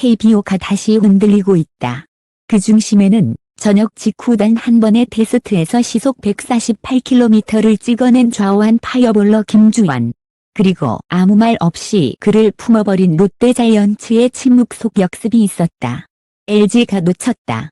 KBO가 다시 흔들리고 있다. 그 중심에는 저녁 직후 단 한 번의 테스트에서 시속 148km를 찍어낸 좌우한 파이어볼러 김주환. 그리고 아무 말 없이 그를 품어버린 롯데자이언츠의 침묵 속 역습이 있었다. LG가 놓쳤다.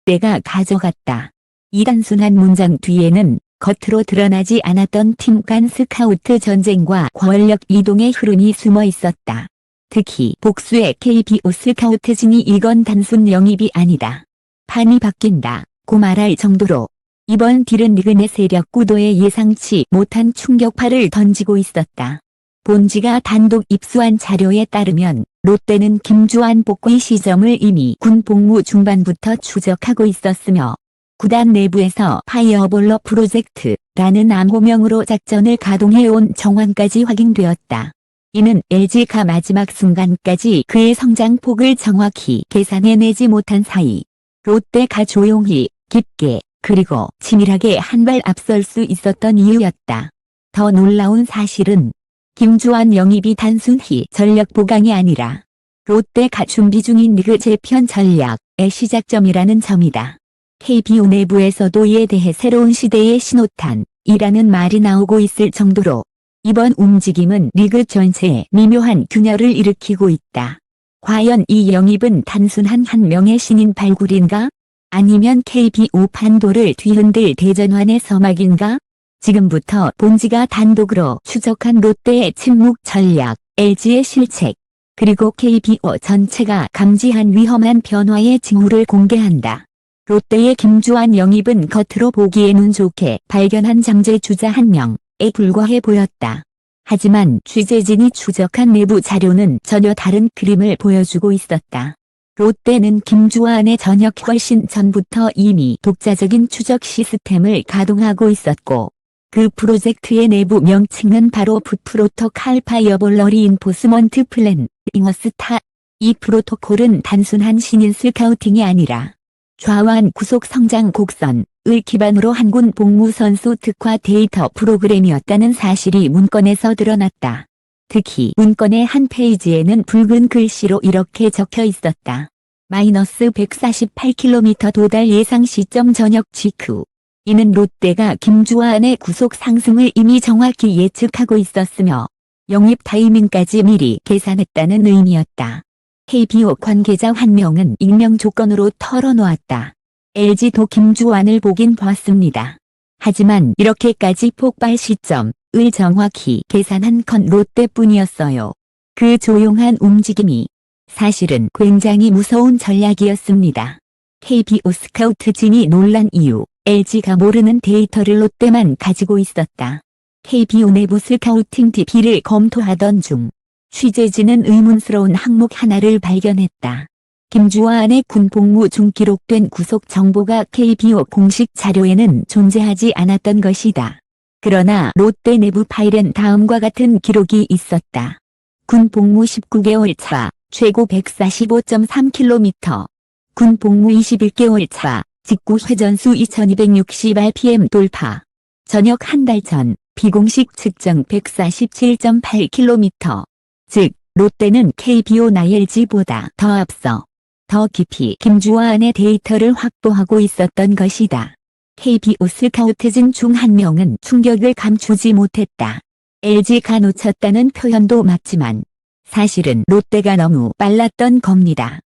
내가 가져갔다. 이 단순한 문장 뒤에는 겉으로 드러나지 않았던 팀 간 스카우트 전쟁과 권력 이동의 흐름이 숨어 있었다. 특히 복수의 KBO 스카우트진이 이건 단순 영입이 아니다. 판이 바뀐다 고 말할 정도로 이번 딜은 리그 내 세력 구도에 예상치 못한 충격파를 던지고 있었다. 본지가 단독 입수한 자료에 따르면 롯데는 김주환 복귀 시점을 이미 군 복무 중반부터 추적하고 있었으며 구단 내부에서 파이어볼러 프로젝트라는 암호명으로 작전을 가동해온 정황까지 확인되었다. 이는 LG가 마지막 순간까지 그의 성장폭을 정확히 계산해내지 못한 사이 롯데가 조용히, 깊게, 그리고 치밀하게 한 발 앞설 수 있었던 이유였다. 더 놀라운 사실은 김주환 영입이 단순히 전력 보강이 아니라 롯데가 준비 중인 리그 재편 전략의 시작점이라는 점이다. KBO 내부에서도 이에 대해 새로운 시대의 신호탄이라는 말이 나오고 있을 정도로 이번 움직임은 리그 전체에 미묘한 균열을 일으키고 있다. 과연 이 영입은 단순한 한 명의 신인 발굴인가? 아니면 KBO 판도를 뒤흔들 대전환의 서막인가? 지금부터 본지가 단독으로 추적한 롯데의 침묵 전략, LG의 실책, 그리고 KBO 전체가 감지한 위험한 변화의 징후를 공개한다. 롯데의 김주환 영입은 겉으로 보기에는 좋게 발견한 잠재주자 한 명에 불과해 보였다. 하지만 취재진이 추적한 내부 자료는 전혀 다른 그림을 보여주고 있었다. 롯데는 김주환의 전역 훨씬 전부터 이미 독자적인 추적 시스템을 가동하고 있었고 그 프로젝트의 내부 명칭은 바로 풋프로토칼 파이어볼러 리인포스먼트 플랜, 잉어스타. 이 프로토콜은 단순한 신인 스카우팅이 아니라 좌완 구속 성장 곡선을 기반으로 한 군 복무 선수 특화 데이터 프로그램이었다는 사실이 문건에서 드러났다. 특히 문건의 한 페이지에는 붉은 글씨로 이렇게 적혀 있었다. 마이너스 148km 도달 예상 시점 저녁 직후. 이는 롯데가 김주환의 구속 상승을 이미 정확히 예측하고 있었으며 영입 타이밍까지 미리 계산했다는 의미였다. KBO 관계자 한 명은 익명 조건으로 털어놓았다. LG도 김주환을 보긴 봤습니다. 하지만 이렇게까지 폭발 시점을 정확히 계산한 건 롯데뿐이었어요. 그 조용한 움직임이 사실은 굉장히 무서운 전략이었습니다. KBO 스카우트진이 놀란 이유, LG가 모르는 데이터를 롯데만 가지고 있었다. KBO 내부 스카우팅 DB를 검토하던 중 취재진은 의문스러운 항목 하나를 발견했다. 김주환의 군 복무 중 기록된 구속 정보가 KBO 공식 자료에는 존재하지 않았던 것이다. 그러나 롯데 내부 파일엔 다음과 같은 기록이 있었다. 군 복무 19개월 차, 최고 145.3km. 군 복무 21개월 차, 직구 회전수 2260rpm 돌파. 전역 한 달 전, 비공식 측정 147.8km. 즉, 롯데는 KBO나 LG보다 더 앞서, 더 깊이 김주환의 데이터를 확보하고 있었던 것이다. KBO 스카우트진 중 한 명은 충격을 감추지 못했다. LG가 놓쳤다는 표현도 맞지만 사실은 롯데가 너무 빨랐던 겁니다.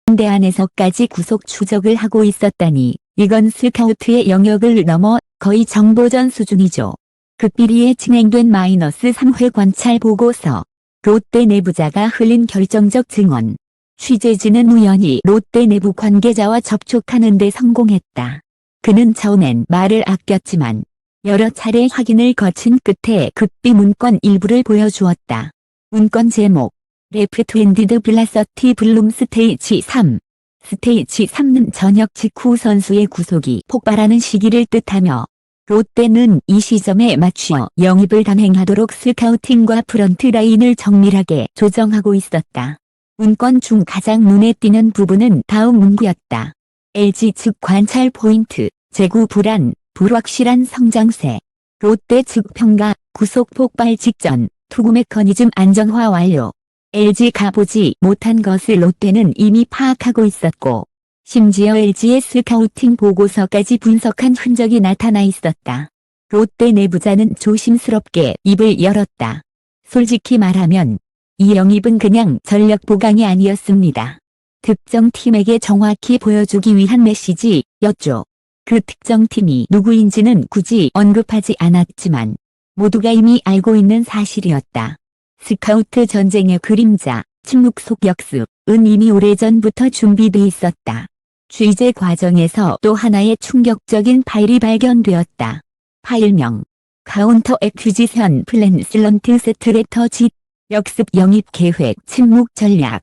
군대 안에서까지 구속 추적을 하고 있었다니 이건 스카우트의 영역을 넘어 거의 정보전 수준이죠. 극비리에 진행된 -3회 관찰 보고서. 롯데 내부자가 흘린 결정적 증언. 취재진은 우연히 롯데 내부 관계자와 접촉하는 데 성공했다. 그는 처음엔 말을 아꼈지만 여러 차례 확인을 거친 끝에 극비 문건 일부를 보여주었다. 문건 제목 레프트 핸디드 블라서티 블룸 스테이지 3. 스테이지 3는 전역 직후 선수의 구속이 폭발하는 시기를 뜻하며 롯데는 이 시점에 맞추어 영입을 단행하도록 스카우팅과 프런트라인을 정밀하게 조정하고 있었다. 문건 중 가장 눈에 띄는 부분은 다음 문구였다. LG 측 관찰 포인트, 재구 불안, 불확실한 성장세. 롯데 측 평가, 구속 폭발 직전, 투구 메커니즘 안정화 완료. LG가 보지 못한 것을 롯데는 이미 파악하고 있었고, 심지어 LG의 스카우팅 보고서까지 분석한 흔적이 나타나 있었다. 롯데 내부자는 조심스럽게 입을 열었다. 솔직히 말하면 이 영입은 그냥 전력 보강이 아니었습니다. 특정 팀에게 정확히 보여주기 위한 메시지였죠. 그 특정 팀이 누구인지는 굳이 언급하지 않았지만 모두가 이미 알고 있는 사실이었다. 스카우트 전쟁의 그림자, 침묵 속 역습은 이미 오래전부터 준비돼 있었다. 취재 과정에서 또 하나의 충격적인 파일이 발견되었다. 파일명 카운터 액퀴지션 플랜 슬런트 스트래터지 역습 영입 계획 침묵 전략.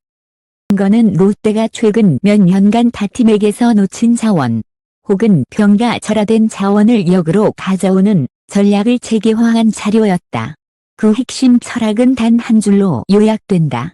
이거는 롯데가 최근 몇 년간 타 팀에게서 놓친 자원 혹은 병가 절하된 자원을 역으로 가져오는 전략을 체계화한 자료였다. 그 핵심 철학은 단 한 줄로 요약된다.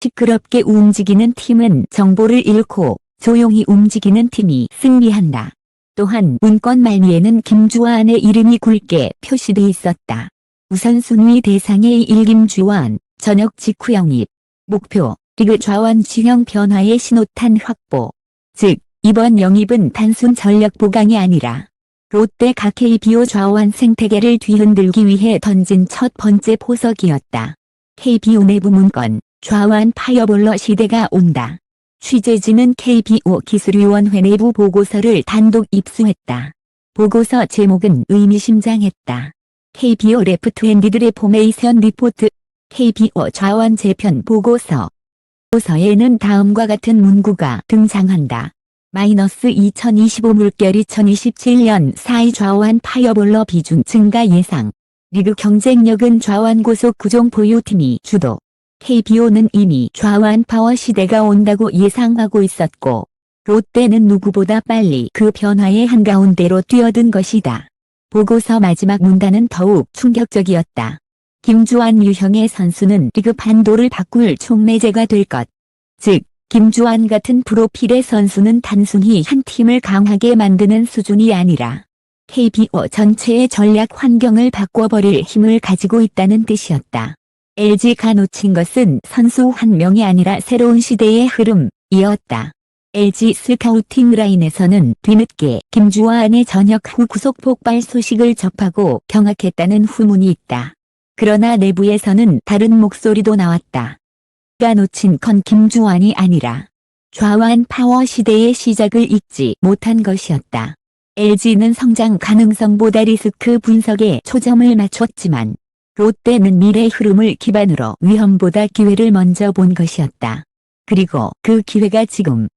시끄럽게 움직이는 팀은 정보를 잃고 조용히 움직이는 팀이 승리한다. 또한 문건 말미에는 김주환의 이름이 굵게 표시돼 있었다. 우선순위 대상의 1 김주환, 전역 직후 영입. 목표, 리그 좌완 지형 변화의 신호탄 확보. 즉, 이번 영입은 단순 전력 보강이 아니라 롯데가 KBO 좌완 생태계를 뒤흔들기 위해 던진 첫 번째 포석이었다. KBO 내부 문건, 좌완 파이어볼러 시대가 온다. 취재진은 KBO 기술위원회 내부 보고서를 단독 입수했다. 보고서 제목은 의미심장했다. KBO 레프트핸디드 레포메이션 리포트, KBO 좌완 재편 보고서. 보고서에는 다음과 같은 문구가 등장한다. -2025 물결 2027년 4위 좌완 파이어볼러 비중 증가 예상. 리그 경쟁력은 좌완 고속 구종 보유팀이 주도. KBO는 이미 좌완 파워 시대가 온다고 예상하고 있었고, 롯데는 누구보다 빨리 그 변화의 한가운데로 뛰어든 것이다. 보고서 마지막 문단은 더욱 충격적이었다. 김주환 유형의 선수는 리그 판도를 바꿀 촉매제가 될 것. 즉, 김주환 같은 프로필의 선수는 단순히 한 팀을 강하게 만드는 수준이 아니라 KBO 전체의 전략 환경을 바꿔버릴 힘을 가지고 있다는 뜻이었다. LG가 놓친 것은 선수 한 명이 아니라 새로운 시대의 흐름이었다. LG 스카우팅 라인에서는 뒤늦게 김주환의 전역 후 구속 폭발 소식을 접하고 경악했다는 후문이 있다. 그러나 내부에서는 다른 목소리도 나왔다. 가 놓친 건 김주환이 아니라 좌완 파워 시대의 시작을 잊지 못한 것이었다. LG는 성장 가능성보다 리스크 분석에 초점을 맞췄지만 롯데는 미래 흐름을 기반으로 위험보다 기회를 먼저 본 것이었다. 그리고 그 기회가 지금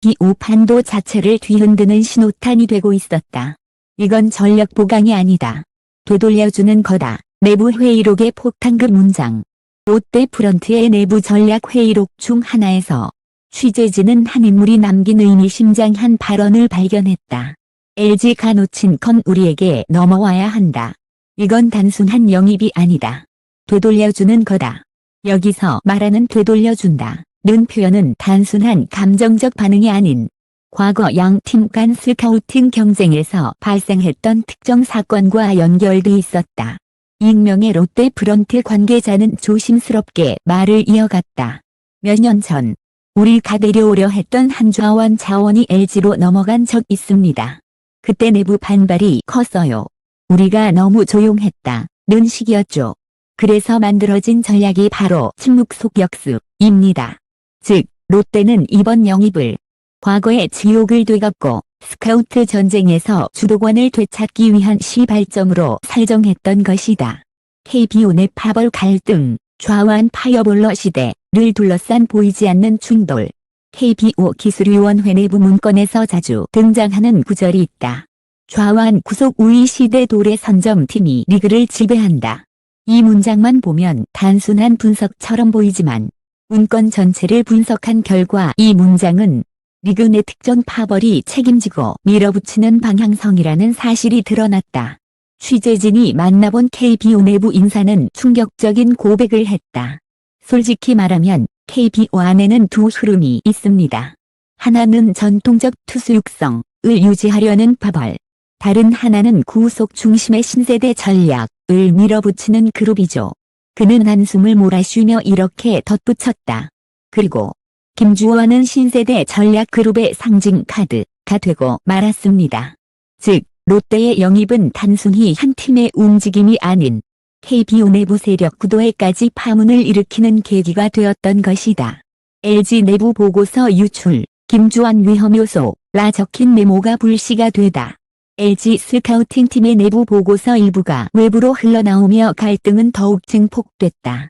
KBO 판도 자체를 뒤흔드는 신호탄이 되고 있었다. 이건 전력 보강이 아니다. 되돌려주는 거다. 내부 회의록의 폭탄급 문장. 롯데 프런트의 내부 전략 회의록 중 하나에서 취재진은 한 인물이 남긴 의미심장한 발언을 발견했다. LG가 놓친 건 우리에게 넘어와야 한다. 이건 단순한 영입이 아니다. 되돌려주는 거다. 여기서 말하는 되돌려준다 는 표현은 단순한 감정적 반응이 아닌 과거 양 팀 간 스카우팅 경쟁에서 발생했던 특정 사건과 연결돼 있었다. 익명의 롯데 프런트 관계자는 조심스럽게 말을 이어갔다. 몇 년 전 우리가 데려오려 했던 한 좌완 자원이 LG로 넘어간 적 있습니다. 그때 내부 반발이 컸어요. 우리가 너무 조용했다 는 식이었죠. 그래서 만들어진 전략이 바로 침묵 속 역습입니다. 즉, 롯데는 이번 영입을 과거의 지옥을 되갚고 스카우트 전쟁에서 주도권을 되찾기 위한 시발점으로 설정했던 것이다. KBO 내 파벌 갈등, 좌완 파이어볼러 시대를 둘러싼 보이지 않는 충돌. KBO 기술위원회 내부 문건에서 자주 등장하는 구절이 있다. 좌완 구속 우위 시대 도래 선점팀이 리그를 지배한다. 이 문장만 보면 단순한 분석처럼 보이지만 문건 전체를 분석한 결과 이 문장은 리그 내 특정 파벌이 책임지고 밀어붙이는 방향성이라는 사실이 드러났다. 취재진이 만나본 KBO 내부 인사는 충격적인 고백을 했다. 솔직히 말하면 KBO 안에는 두 흐름이 있습니다. 하나는 전통적 투수 육성을 유지하려는 파벌. 다른 하나는 구속 중심의 신세대 전략을 밀어붙이는 그룹이죠. 그는 한숨을 몰아쉬며 이렇게 덧붙였다. 그리고 김주환은 신세대 전략그룹의 상징 카드가 되고 말았습니다. 즉, 롯데의 영입은 단순히 한 팀의 움직임이 아닌 KBO 내부 세력 구도에까지 파문을 일으키는 계기가 되었던 것이다. LG 내부 보고서 유출, 김주환 위험 요소라 적힌 메모가 불씨가 되다. LG 스카우팅팀의 내부 보고서 일부가 외부로 흘러나오며 갈등은 더욱 증폭됐다.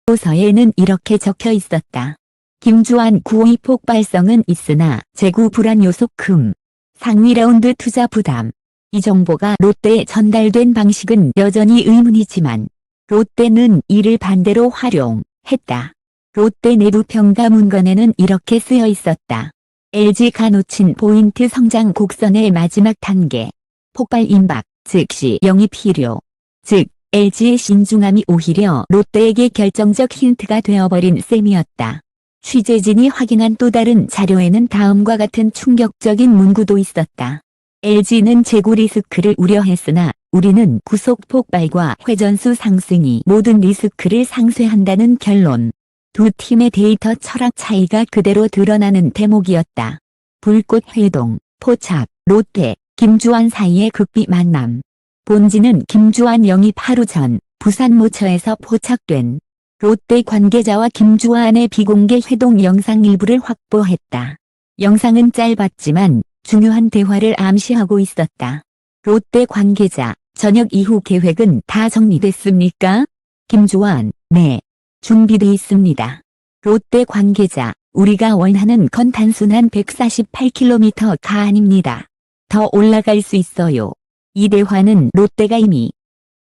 보고서에는 이렇게 적혀 있었다. 김주환 9위 폭발성은 있으나 재구 불안 요소 금. 상위 라운드 투자 부담. 이 정보가 롯데에 전달된 방식은 여전히 의문이지만 롯데는 이를 반대로 활용했다. 롯데 내부 평가 문건에는 이렇게 쓰여 있었다. LG가 놓친 포인트 성장 곡선의 마지막 단계. 폭발 임박, 즉시 영입 필요. 즉, LG의 신중함이 오히려 롯데에게 결정적 힌트가 되어버린 셈이었다. 취재진이 확인한 또 다른 자료에는 다음과 같은 충격적인 문구도 있었다. LG는 재구 리스크를 우려했으나 우리는 구속 폭발과 회전수 상승이 모든 리스크를 상쇄한다는 결론. 두 팀의 데이터 철학 차이가 그대로 드러나는 대목이었다. 불꽃 회동, 포착, 롯데, 김주환 사이의 극비 만남. 본지는 김주환 영입 하루 전 부산 모처에서 포착된 롯데 관계자와 김주환의 비공개 회동 영상 일부를 확보했다. 영상은 짧았지만 중요한 대화를 암시하고 있었다. 롯데 관계자, 저녁 이후 계획은 다 정리됐습니까? 김주환, 네. 준비돼 있습니다. 롯데 관계자, 우리가 원하는 건 단순한 148km가 아닙니다. 더 올라갈 수 있어요. 이 대화는 롯데가 이미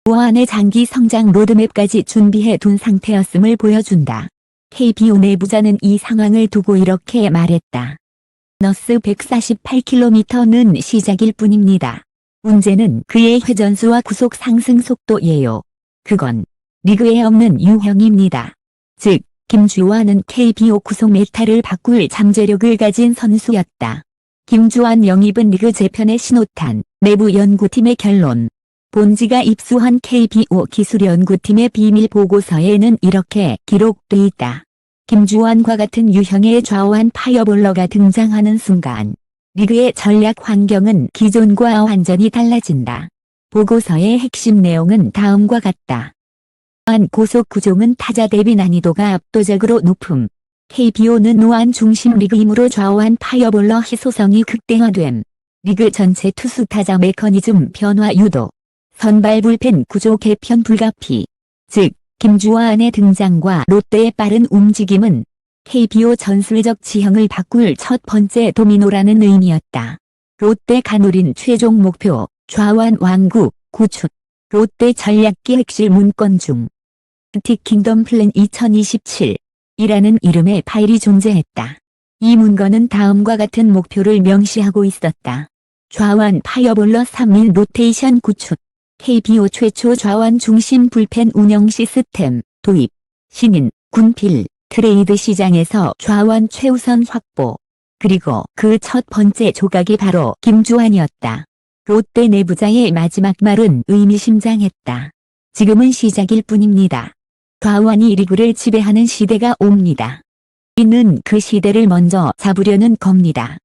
주환의 장기 성장 로드맵까지 준비해 둔 상태였음을 보여준다. KBO 내부자는 이 상황을 두고 이렇게 말했다. 너스 148km는 시작일 뿐입니다. 문제는 그의 회전수와 구속 상승 속도예요. 그건 리그에 없는 유형입니다. 즉, 김주환은 KBO 구속 메타를 바꿀 잠재력을 가진 선수였다. 김주환 영입은 리그 재편의 신호탄, 내부 연구팀의 결론. 본지가 입수한 KBO 기술연구팀의 비밀 보고서에는 이렇게 기록돼 있다. 김주환과 같은 유형의 좌우한 파이어볼러가 등장하는 순간 리그의 전략 환경은 기존과 완전히 달라진다. 보고서의 핵심 내용은 다음과 같다. 고속 구종은 타자 대비 난이도가 압도적으로 높음. KBO는 우한 중심 리그이므로 좌우한 파이어볼러 희소성이 극대화됨. 리그 전체 투수 타자 메커니즘 변화 유도. 선발 불펜 구조 개편 불가피. 즉, 김주환의 등장과 롯데의 빠른 움직임은 KBO 전술적 지형을 바꿀 첫 번째 도미노라는 의미였다. 롯데가 노린 최종 목표, 좌완 완구, 구축. 롯데 전략기 핵실 문건 중 틱킹덤 플랜 2027이라는 이름의 파일이 존재했다. 이 문건은 다음과 같은 목표를 명시하고 있었다. 좌완 파이어볼러 3인 로테이션 구축. KBO 최초 좌완 중심 불펜 운영 시스템 도입. 신인, 군필, 트레이드 시장에서 좌완 최우선 확보. 그리고 그 첫 번째 조각이 바로 김주환이었다. 롯데 내부자의 마지막 말은 의미심장했다. 지금은 시작일 뿐입니다. 좌완이 리그를 지배하는 시대가 옵니다. 우리는 그 시대를 먼저 잡으려는 겁니다.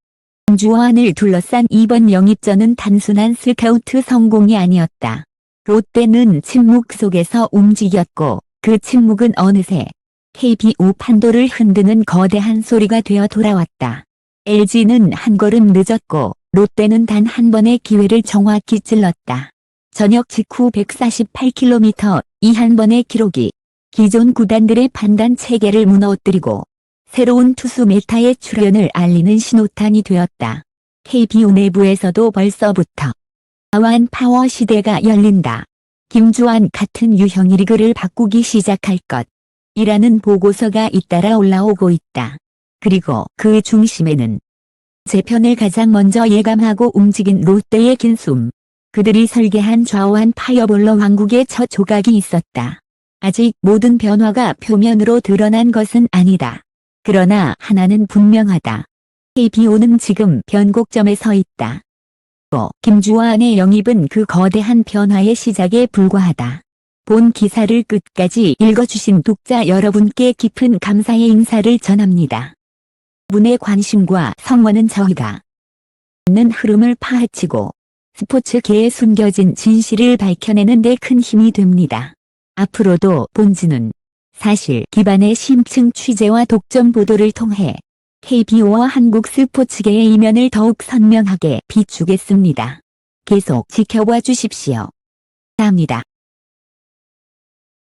김주환을 둘러싼 이번 영입전은 단순한 스카우트 성공이 아니었다. 롯데는 침묵 속에서 움직였고 그 침묵은 어느새 KBO 판도를 흔드는 거대한 소리가 되어 돌아왔다. LG는 한 걸음 늦었고 롯데는 단 한 번의 기회를 정확히 찔렀다. 저녁 직후 148km 이 한 번의 기록이 기존 구단들의 판단 체계를 무너뜨리고 새로운 투수 메타의 출현을 알리는 신호탄이 되었다. KBO 내부에서도 벌써부터 좌완 파워 시대가 열린다. 김주환 같은 유형이 리그를 바꾸기 시작할 것이라는 보고서가 잇따라 올라오고 있다. 그리고 그 중심에는 재편을 가장 먼저 예감하고 움직인 롯데의 긴 숨. 그들이 설계한 좌완 파이어볼러 왕국의 첫 조각이 있었다. 아직 모든 변화가 표면으로 드러난 것은 아니다. 그러나 하나는 분명하다. KBO는 지금 변곡점에 서 있다. 또 김주환의 영입은 그 거대한 변화의 시작에 불과하다. 본 기사를 끝까지 읽어주신 독자 여러분께 깊은 감사의 인사를 전합니다. 분의 관심과 성원은 저희가 있는 흐름을 파헤치고 스포츠계에 숨겨진 진실을 밝혀내는 데 큰 힘이 됩니다. 앞으로도 본지는 사실 기반의 심층 취재와 독점 보도를 통해 KBO와 한국 스포츠계의 이면을 더욱 선명하게 비추겠습니다. 계속 지켜봐 주십시오. 감사합니다.